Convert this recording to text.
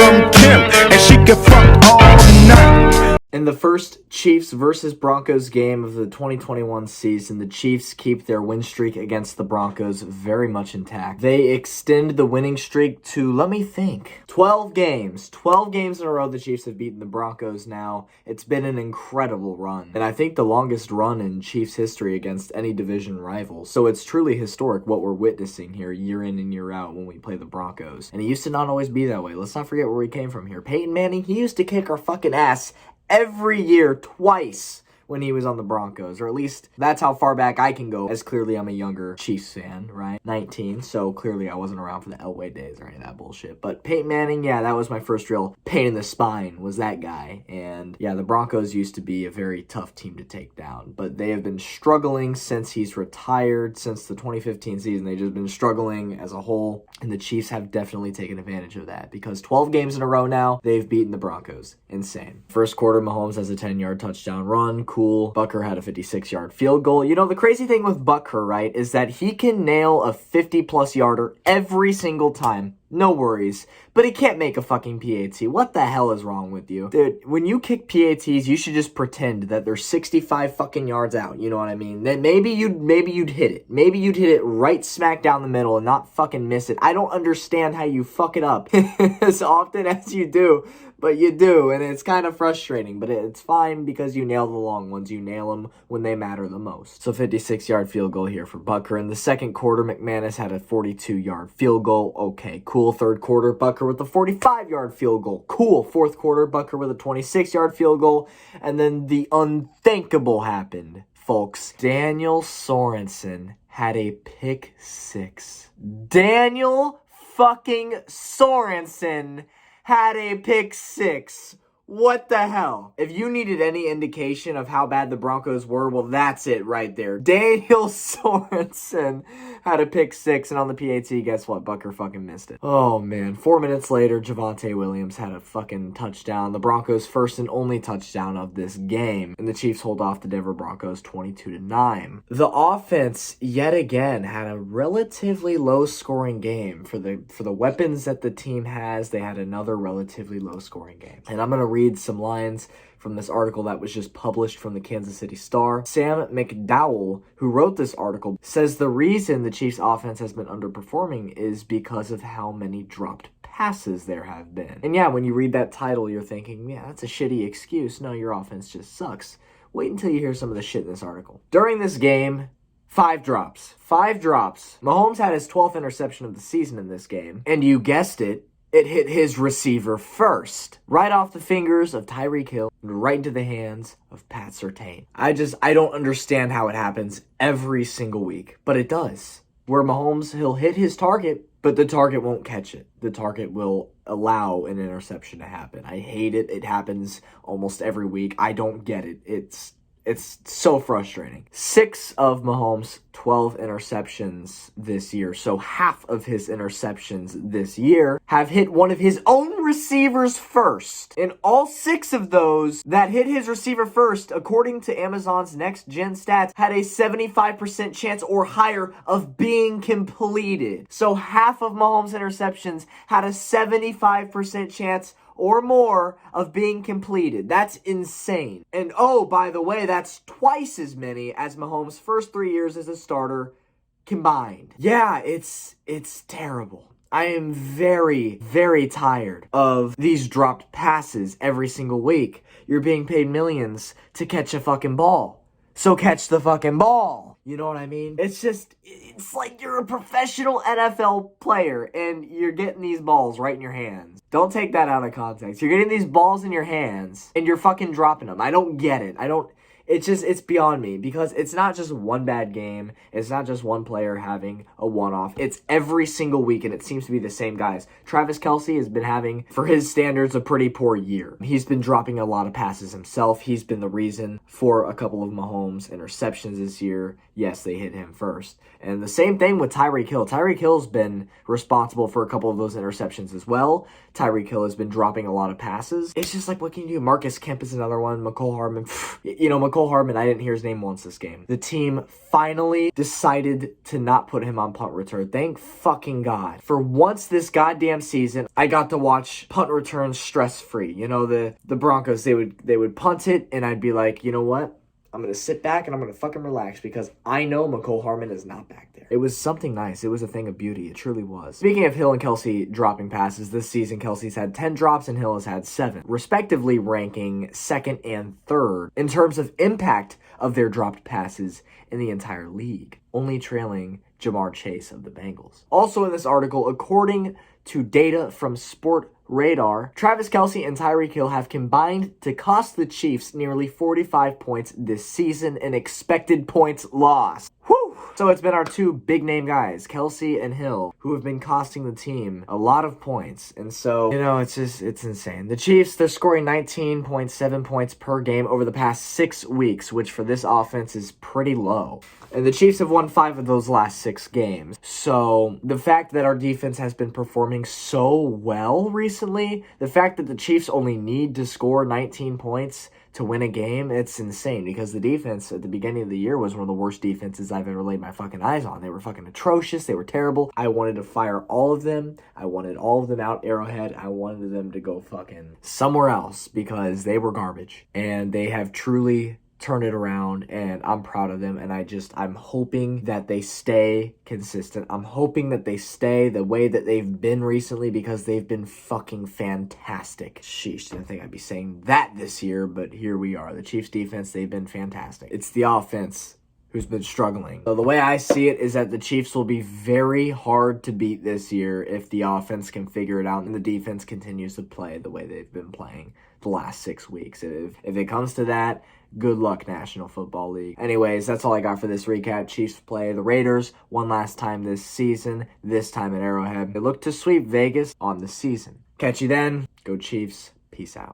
from Kim, and she can fuck all night. In the first Chiefs versus Broncos game of the 2021 season, the Chiefs keep their win streak against the Broncos very much intact. They extend the winning streak to, let me think, 12 games. 12 games in a row the Chiefs have beaten the Broncos now. It's been an incredible run, and I think the longest run in Chiefs history against any division rival. So it's truly historic what we're witnessing here year in and year out when we play the Broncos. And it used to not always be that way. Let's not forget where we came from here. Peyton Manning, he used to kick our fucking ass every year, twice, when he was on the Broncos, or at least that's how far back I can go, as clearly I'm a younger Chiefs fan, right? 19, so clearly I wasn't around for the Elway days or any of that bullshit. But Peyton Manning, yeah, that was my first real pain in the spine, was that guy. And yeah, the Broncos used to be a very tough team to take down, but they have been struggling since he's retired, since the 2015 season. They've just been struggling as a whole, and the Chiefs have definitely taken advantage of that, because 12 games in a row now, they've beaten the Broncos. Insane. First quarter, Mahomes has a 10-yard touchdown run. Cool. Butker had a 56-yard field goal. You know, the crazy thing with Butker, right, is that he can nail a 50-plus yarder every single time. No worries. But he can't make a fucking PAT. What the hell is wrong with you? Dude, when you kick PATs, you should just pretend that they're 65 fucking yards out. You know what I mean? Then maybe you'd hit it. Maybe you'd hit it right smack down the middle and not fucking miss it. I don't understand how you fuck it up as often as you do. But you do, and it's kind of frustrating, but it's fine because you nail the long ones. You nail them when they matter the most. So 56-yard field goal here for Butker. In the second quarter, McManus had a 42-yard field goal. Okay, cool. Third quarter, Butker with a 45-yard field goal. Cool. Fourth quarter, Butker with a 26-yard field goal. And then the unthinkable happened, folks. Daniel Sorensen had a pick six. Daniel fucking Sorensen had a pick six. What the hell? If you needed any indication of how bad the Broncos were, well, that's it right there. Daniel Sorensen had a pick six, and on the PAT, guess what? Butker fucking missed it. Oh, man. 4 minutes later, Javonte Williams had a fucking touchdown. The Broncos' first and only touchdown of this game, and the Chiefs hold off the Denver Broncos 22-9. The offense, yet again, had a relatively low-scoring game. For the weapons that the team has, they had another relatively low-scoring game. And I'm going to read some lines from this article that was just published from the Kansas City Star. Sam McDowell, who wrote this article, says the reason the Chiefs' offense has been underperforming is because of how many dropped passes there have been. And yeah, when you read that title, you're thinking, yeah, that's a shitty excuse. No, your offense just sucks. Wait until you hear some of the shit in this article. During this game, 5 drops. 5 drops. Mahomes had his 12th interception of the season in this game. And you guessed it, it hit his receiver first. Right off the fingers of Tyreek Hill, and right into the hands of Pat Surtain. I don't understand how it happens every single week, but it does. Where Mahomes, he'll hit his target, but the target won't catch it. The target will allow an interception to happen. I hate it. It happens almost every week. I don't get it. It's so frustrating. 6 of Mahomes' 12 interceptions this year, so half of his interceptions this year, have hit one of his own receivers first. And all 6 of those that hit his receiver first, according to Amazon's Next Gen Stats, had a 75% chance or higher of being completed. So half of Mahomes' interceptions had a 75% chance or more of being completed. That's insane. And oh, by the way, that's twice as many as Mahomes' first 3 years as a starter combined. Yeah, it's terrible. I am very, very tired of these dropped passes every single week. You're being paid millions to catch a fucking ball. So catch the fucking ball. You know what I mean? It's like you're a professional NFL player and you're getting these balls right in your hands. Don't take that out of context. You're getting these balls in your hands and you're fucking dropping them. I don't get it. It's beyond me, because it's not just one bad game. It's not just one player having a one-off. It's every single week, and it seems to be the same guys. Travis Kelce has been having, for his standards, a pretty poor year. He's been dropping a lot of passes himself. He's been the reason for a couple of Mahomes' interceptions this year. Yes, they hit him first. And the same thing with Tyreek Hill. Tyreek Hill's been responsible for a couple of those interceptions as well. Tyreek Hill has been dropping a lot of passes. It's just like, what can you do? Marcus Kemp is another one. McCole Hardman. You know, McCole McCole Hardman, I didn't hear his name once this game. The team finally decided to not put him on punt return. Thank fucking God. For once this goddamn season, I got to watch punt returns stress-free. You know, the Broncos, they would punt it, and I'd be like, you know what? I'm going to sit back and I'm going to fucking relax because I know McCole Hardman is not back there. It was something nice. It was a thing of beauty. It truly was. Speaking of Hill and Kelsey dropping passes, this season Kelsey's had 10 drops and Hill has had 7, respectively ranking 2nd and 3rd in terms of impact of their dropped passes in the entire league, only trailing Jamar Chase of the Bengals. Also in this article, according to data from Sport Radar, Travis Kelce and Tyreek Hill have combined to cost the Chiefs nearly 45 points this season in expected points lost. Whew! So it's been our 2 big name guys, Kelce and Hill, who have been costing the team a lot of points. And so, you know, it's insane. The Chiefs, they're scoring 19.7 points per game over the past 6 weeks, which for this offense is pretty low. And the Chiefs have won 5 of those last 6 games. So the fact that our defense has been performing so well recently, the fact that the Chiefs only need to score 19 points to win a game, it's insane because the defense at the beginning of the year was one of the worst defenses I've ever laid my fucking eyes on. They were fucking atrocious. They were terrible. I wanted to fire all of them. I wanted all of them out Arrowhead. I wanted them to go fucking somewhere else because they were garbage. And they have truly turn it around, and I'm proud of them, and I'm hoping that they stay consistent. I'm hoping that they stay the way that they've been recently because they've been fucking fantastic. Sheesh, didn't think I'd be saying that this year, but here we are. The Chiefs defense, they've been fantastic. It's the offense who's been struggling. So the way I see it is that the Chiefs will be very hard to beat this year if the offense can figure it out and the defense continues to play the way they've been playing the last 6 weeks. If it comes to that, good luck, National Football League. Anyways, that's all I got for this recap. Chiefs play the Raiders one last time this season, this time at Arrowhead. They look to sweep Vegas on the season. Catch you then. Go Chiefs. Peace out.